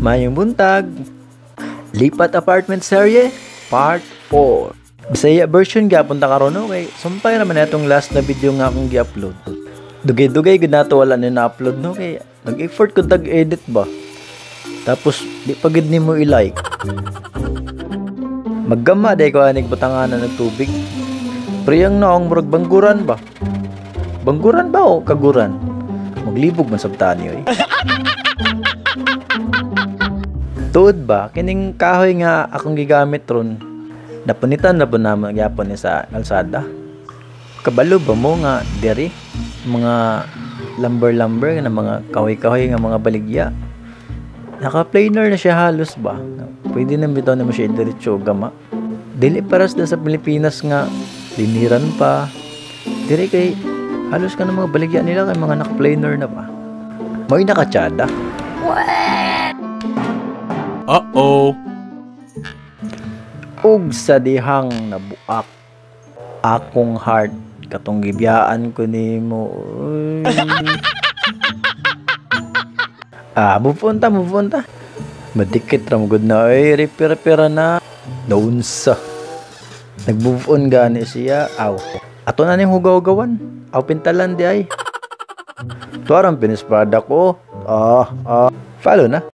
Mayong buntag, Lipat Apartment Serye, Part 4. Bisaya version gapon ta karon kay sumpay naman itong last na video nga akong gi-upload. Dugay-dugay gud nato wala ni na-upload no kay nag-effort ko tag-edit ba. Tapos di pa gid nimo i-like. Maggama day ko anig butanganan ng tubig. Priyang naong murag bangguran ba? Bangguran ba o kaguran? Maglibog man sabtani oy. Tuod ba kining kahoy nga akong gigamit ron? Napunitan na po naman gyapon ni sa kalsada. Kabalo ba mo nga diri mga lumber nga mga kahoy-kahoy nga mga baligya. Naka-planer na siya halos ba? Pwede na bitaw na mo siya diretso gama. Dili paras na sa Pilipinas nga liniran pa. Diri kay halos ka ng mga baligya nila kay mga naka-planer na ba. May nakatsada. Uh-oh. Ug sa dihang nabuak akong heart katong gibiyaan ko nimo. Mupunta. Madikit ra mo gud na ay repair na. Naunsa. Nag-move on gani siya. Ato na ning hugaw-hugawan. Pintalan di ay. Tuarang pinispada ko. Follow na.